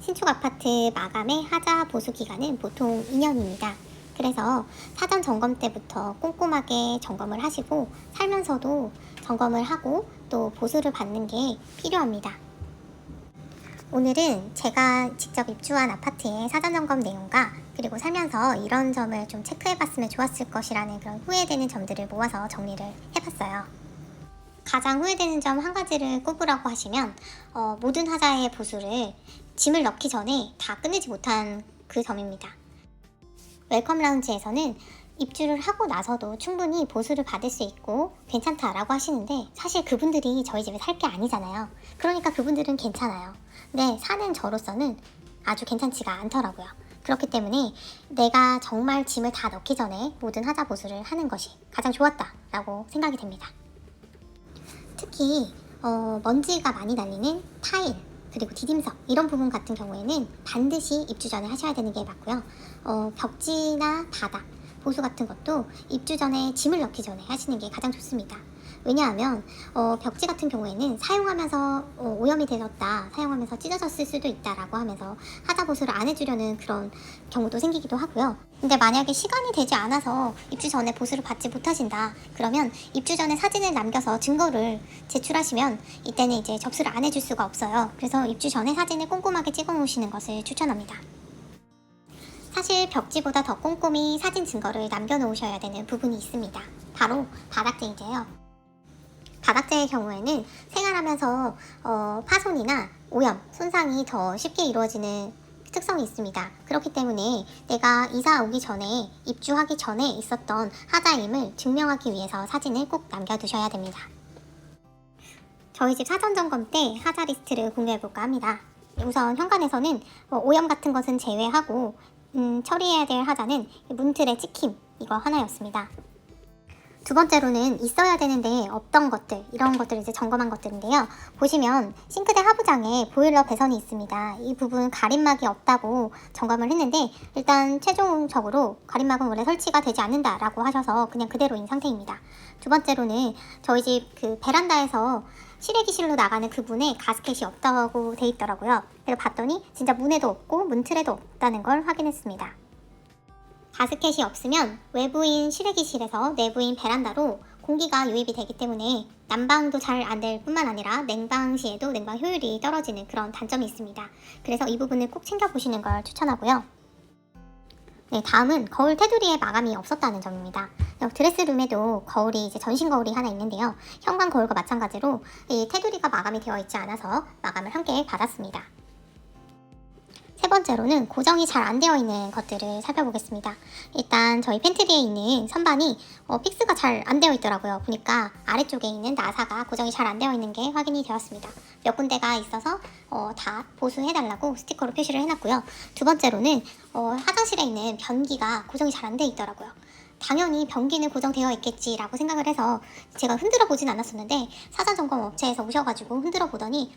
신축 아파트 마감의 하자 보수 기간은 보통 2년입니다. 그래서 사전 점검 때부터 꼼꼼하게 점검을 하시고 살면서도 점검을 하고 또 보수를 받는 게 필요합니다. 오늘은 제가 직접 입주한 아파트의 사전 점검 내용과 그리고 살면서 이런 점을 좀 체크해봤으면 좋았을 것이라는 그런 후회되는 점들을 모아서 정리를 해봤어요. 가장 후회되는 점 한 가지를 꼽으라고 하시면 모든 하자의 보수를 짐을 넣기 전에 다 끝내지 못한 그 점입니다. 웰컴 라운지에서는 입주를 하고 나서도 충분히 보수를 받을 수 있고 괜찮다라고 하시는데 사실 그분들이 저희 집에 살 게 아니잖아요. 그러니까 그분들은 괜찮아요. 근데 사는 저로서는 아주 괜찮지가 않더라고요. 그렇기 때문에 내가 정말 짐을 다 넣기 전에 모든 하자 보수를 하는 것이 가장 좋았다라고 생각이 됩니다. 특히 먼지가 많이 날리는 타일 그리고 디딤석 이런 부분 같은 경우에는 반드시 입주 전에 하셔야 되는 게 맞고요. 벽지나 바닥 보수 같은 것도 입주 전에 짐을 넣기 전에 하시는 게 가장 좋습니다. 왜냐하면 벽지 같은 경우에는 사용하면서 오염이 되었다, 사용하면서 찢어졌을 수도 있다라고 하면서 하자 보수를 안 해주려는 그런 경우도 생기기도 하고요. 근데 만약에 시간이 되지 않아서 입주 전에 보수를 받지 못하신다 그러면 입주 전에 사진을 남겨서 증거를 제출하시면 이때는 이제 접수를 안 해줄 수가 없어요. 그래서 입주 전에 사진을 꼼꼼하게 찍어 놓으시는 것을 추천합니다. 사실 벽지보다 더 꼼꼼히 사진 증거를 남겨놓으셔야 되는 부분이 있습니다. 바로 바닥재인데요. 바닥재의 경우에는 생활하면서 파손이나 오염, 손상이 더 쉽게 이루어지는 특성이 있습니다. 그렇기 때문에 내가 이사 오기 전에 입주하기 전에 있었던 하자임을 증명하기 위해서 사진을 꼭 남겨두셔야 됩니다. 저희 집 사전 점검 때 하자 리스트를 공유해볼까 합니다. 우선 현관에서는 오염 같은 것은 제외하고 처리해야 될 하자는 문틀의 찍힘 이거 하나였습니다. 두 번째로는 있어야 되는데 없던 것들 이런 것들을 이제 점검한 것들인데요. 보시면 싱크대 하부장에 보일러 배선이 있습니다. 이 부분 가림막이 없다고 점검을 했는데 일단 최종적으로 가림막은 원래 설치가 되지 않는다라고 하셔서 그냥 그대로인 상태입니다. 두 번째로는 저희 집 그 베란다에서 실외기실로 나가는 그 문에 가스켓이 없다고 돼 있더라고요. 그래서 봤더니 진짜 문에도 없고 문틀에도 없다는 걸 확인했습니다. 가스켓이 없으면 외부인 실외기실에서 내부인 베란다로 공기가 유입이 되기 때문에 난방도 잘 안 될 뿐만 아니라 냉방 시에도 냉방 효율이 떨어지는 그런 단점이 있습니다. 그래서 이 부분을 꼭 챙겨보시는 걸 추천하고요. 네, 다음은 거울 테두리에 마감이 없었다는 점입니다. 드레스룸에도 거울이 이제 전신 거울이 하나 있는데요. 현관 거울과 마찬가지로 이 테두리가 마감이 되어 있지 않아서 마감을 함께 받았습니다. 세 번째로는 고정이 잘 안 되어 있는 것들을 살펴보겠습니다. 일단 저희 팬트리에 있는 선반이 픽스가 잘 안 되어 있더라고요. 보니까 아래쪽에 있는 나사가 고정이 잘 안 되어 있는 게 확인이 되었습니다. 몇 군데가 있어서 다 보수해달라고 스티커로 표시를 해놨고요. 두 번째로는 화장실에 있는 변기가 고정이 잘 안 되어 있더라고요. 당연히 변기는 고정되어 있겠지라고 생각을 해서 제가 흔들어 보진 않았었는데 사전 점검 업체에서 오셔가지고 흔들어 보더니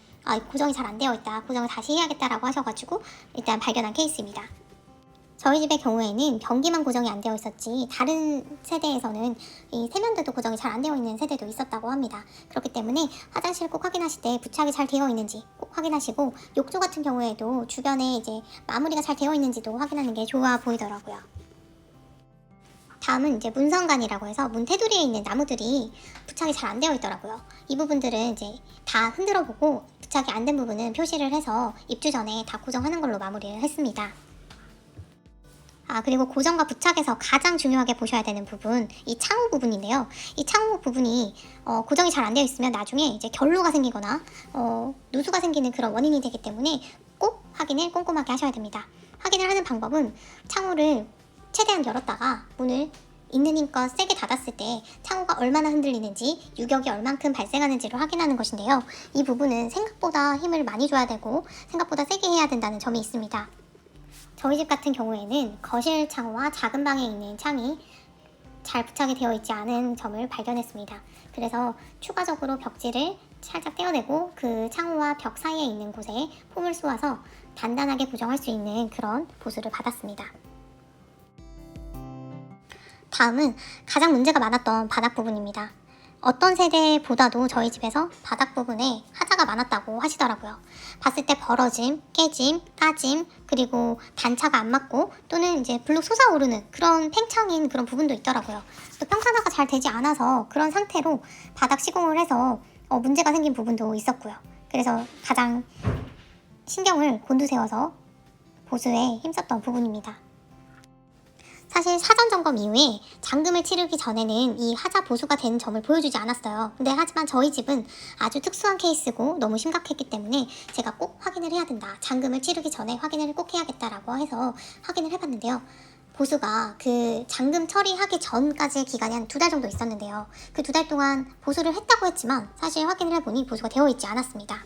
고정이 잘 안 되어 있다, 고정을 다시 해야겠다라고 하셔가지고 일단 발견한 케이스입니다. 저희 집의 경우에는 변기만 고정이 안 되어 있었지 다른 세대에서는 이 세면대도 고정이 잘 안 되어 있는 세대도 있었다고 합니다. 그렇기 때문에 화장실 꼭 확인하실 때 부착이 잘 되어 있는지 꼭 확인하시고 욕조 같은 경우에도 주변에 이제 마무리가 잘 되어 있는지도 확인하는 게 좋아 보이더라고요. 다음은 이제 문선관이라고 해서 문 테두리에 있는 나무들이 부착이 잘 안 되어 있더라고요. 이 부분들은 이제 다 흔들어 보고 부착이 안 된 부분은 표시를 해서 입주 전에 다 고정하는 걸로 마무리를 했습니다. 그리고 고정과 부착에서 가장 중요하게 보셔야 되는 부분, 이 창호 부분인데요. 이 창호 부분이 고정이 잘 안 되어 있으면 나중에 이제 결로가 생기거나 누수가 생기는 그런 원인이 되기 때문에 꼭 확인을 꼼꼼하게 하셔야 됩니다. 확인을 하는 방법은 창호를 최대한 열었다가 문을 있는 힘껏 세게 닫았을 때 창호가 얼마나 흔들리는지 유격이 얼만큼 발생하는지를 확인하는 것인데요. 이 부분은 생각보다 힘을 많이 줘야 되고 생각보다 세게 해야 된다는 점이 있습니다. 저희 집 같은 경우에는 거실 창호와 작은 방에 있는 창이 잘 부착이 되어 있지 않은 점을 발견했습니다. 그래서 추가적으로 벽지를 살짝 떼어내고 그 창호와 벽 사이에 있는 곳에 폼을 쏘아서 단단하게 고정할 수 있는 그런 보수를 받았습니다. 다음은 가장 문제가 많았던 바닥 부분입니다. 어떤 세대보다도 저희 집에서 바닥 부분에 하자가 많았다고 하시더라고요. 봤을 때 벌어짐, 깨짐, 까짐, 그리고 단차가 안 맞고 또는 이제 블룩 솟아오르는 그런 팽창인 그런 부분도 있더라고요. 또 평탄화가 잘 되지 않아서 그런 상태로 바닥 시공을 해서 문제가 생긴 부분도 있었고요. 그래서 가장 신경을 곤두세워서 보수에 힘썼던 부분입니다. 사실 사전 점검 이후에 잔금을 치르기 전에는 이 하자 보수가 된 점을 보여주지 않았어요. 근데 하지만 저희 집은 아주 특수한 케이스고 너무 심각했기 때문에 제가 꼭 확인을 해야 된다. 잔금을 치르기 전에 확인을 꼭 해야겠다라고 해서 확인을 해봤는데요. 보수가 그 잔금 처리하기 전까지의 기간이 한 2달 정도 있었는데요. 그 2달 동안 보수를 했다고 했지만 사실 확인을 해보니 보수가 되어 있지 않았습니다.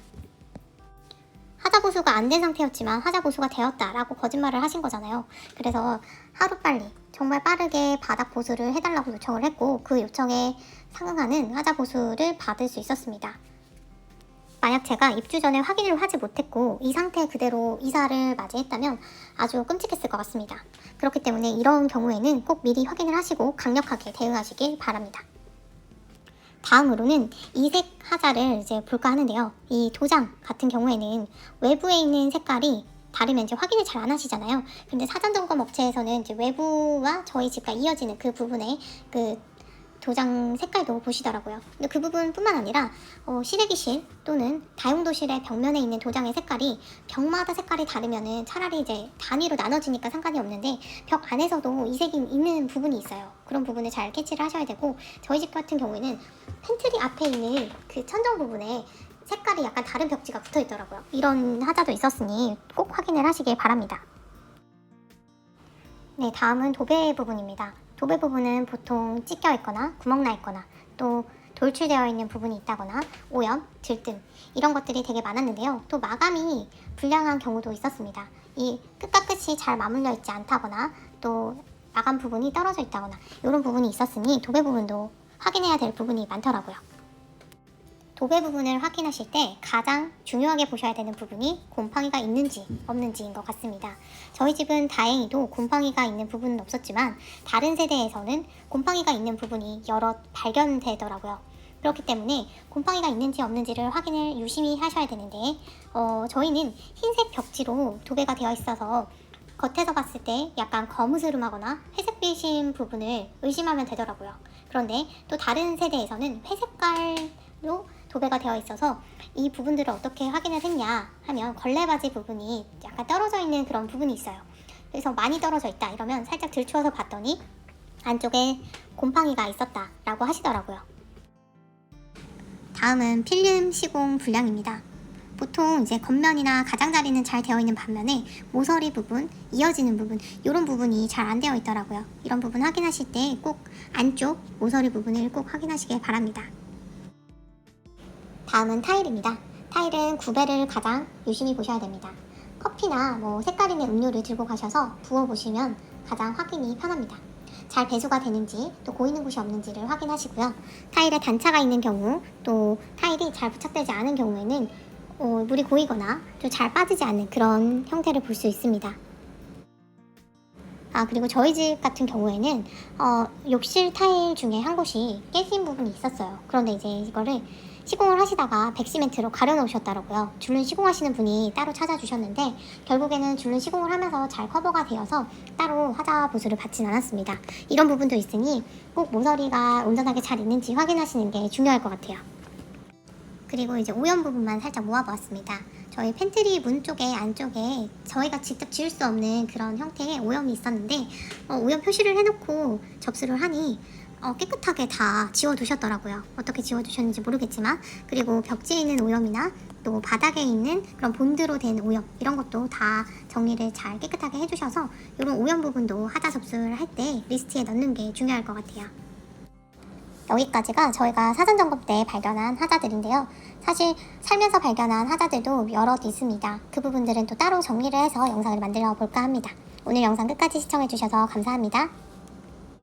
하자 보수가 안 된 상태였지만 하자 보수가 되었다라고 거짓말을 하신 거잖아요. 그래서 하루빨리 정말 빠르게 바닥 보수를 해달라고 요청을 했고 그 요청에 상응하는 하자 보수를 받을 수 있었습니다. 만약 제가 입주 전에 확인을 하지 못했고 이 상태 그대로 이사를 맞이했다면 아주 끔찍했을 것 같습니다. 그렇기 때문에 이런 경우에는 꼭 미리 확인을 하시고 강력하게 대응하시길 바랍니다. 다음으로는 이색 하자를 이제 볼까 하는데요. 이 도장 같은 경우에는 외부에 있는 색깔이 다르면 이제 확인을 잘 안 하시잖아요. 근데 사전 점검 업체에서는 이제 외부와 저희 집과 이어지는 그 부분에 그 도장 색깔도 보시더라고요. 근데 그 부분뿐만 아니라 시래기실 또는 다용도실의 벽면에 있는 도장의 색깔이 벽마다 색깔이 다르면은 차라리 이제 단위로 나눠지니까 상관이 없는데 벽 안에서도 이색이 있는 부분이 있어요. 그런 부분을 잘 캐치를 하셔야 되고 저희 집 같은 경우에는 팬트리 앞에 있는 그 천정 부분에 색깔이 약간 다른 벽지가 붙어 있더라고요. 이런 하자도 있었으니 꼭 확인을 하시길 바랍니다. 네, 다음은 도배 부분입니다. 도배 부분은 보통 찢겨 있거나 구멍 나 있거나 또 돌출되어 있는 부분이 있다거나 오염, 들뜸 이런 것들이 되게 많았는데요. 또 마감이 불량한 경우도 있었습니다. 이 끝과 끝이 잘 맞물려 있지 않다거나 또 마감 부분이 떨어져 있다거나 이런 부분이 있었으니 도배 부분도 확인해야 될 부분이 많더라고요. 도배 부분을 확인하실 때 가장 중요하게 보셔야 되는 부분이 곰팡이가 있는지 없는지인 것 같습니다. 저희 집은 다행히도 곰팡이가 있는 부분은 없었지만 다른 세대에서는 곰팡이가 있는 부분이 여러 발견되더라고요. 그렇기 때문에 곰팡이가 있는지 없는지를 확인을 유심히 하셔야 되는데 저희는 흰색 벽지로 도배가 되어 있어서 겉에서 봤을 때 약간 거무스름하거나 회색빛인 부분을 의심하면 되더라고요. 그런데 또 다른 세대에서는 회색깔로 도배가 되어 있어서 이 부분들을 어떻게 확인을 했냐 하면 걸레바지 부분이 약간 떨어져 있는 그런 부분이 있어요. 그래서 많이 떨어져 있다 이러면 살짝 들추어서 봤더니 안쪽에 곰팡이가 있었다 라고 하시더라고요. 다음은 필름 시공 불량입니다. 보통 이제 겉면이나 가장자리는 잘 되어 있는 반면에 모서리 부분, 이어지는 부분 이런 부분이 잘 안 되어 있더라고요. 이런 부분 확인하실 때 꼭 안쪽 모서리 부분을 꼭 확인하시길 바랍니다. 다음은 타일입니다. 타일은 구배를 가장 유심히 보셔야 됩니다. 커피나 색깔 있는 음료를 들고 가셔서 부어보시면 가장 확인이 편합니다. 잘 배수가 되는지 또 고이는 곳이 없는지를 확인하시고요. 타일에 단차가 있는 경우 또 타일이 잘 부착되지 않은 경우에는 물이 고이거나 좀 잘 빠지지 않는 그런 형태를 볼 수 있습니다. 그리고 저희 집 같은 경우에는 욕실 타일 중에 한 곳이 깨진 부분이 있었어요. 그런데 이제 이거를 시공을 하시다가 백시멘트로 가려놓으셨더라고요. 줄눈 시공하시는 분이 따로 찾아주셨는데 결국에는 줄눈 시공을 하면서 잘 커버가 되어서 따로 하자 보수를 받진 않았습니다. 이런 부분도 있으니 꼭 모서리가 온전하게 잘 있는지 확인하시는 게 중요할 것 같아요. 그리고 이제 오염 부분만 살짝 모아보았습니다. 저희 팬트리 문 쪽에 안쪽에 저희가 직접 지울 수 없는 그런 형태의 오염이 있었는데 오염 표시를 해놓고 접수를 하니 깨끗하게 다 지워두셨더라고요. 어떻게 지워두셨는지 모르겠지만 그리고 벽지에 있는 오염이나 또 바닥에 있는 그런 본드로 된 오염 이런 것도 다 정리를 잘 깨끗하게 해주셔서 이런 오염 부분도 하자 접수를 할 때 리스트에 넣는 게 중요할 것 같아요. 여기까지가 저희가 사전 점검 때 발견한 하자들인데요. 사실 살면서 발견한 하자들도 여럿 있습니다. 그 부분들은 또 따로 정리를 해서 영상을 만들어 볼까 합니다. 오늘 영상 끝까지 시청해주셔서 감사합니다.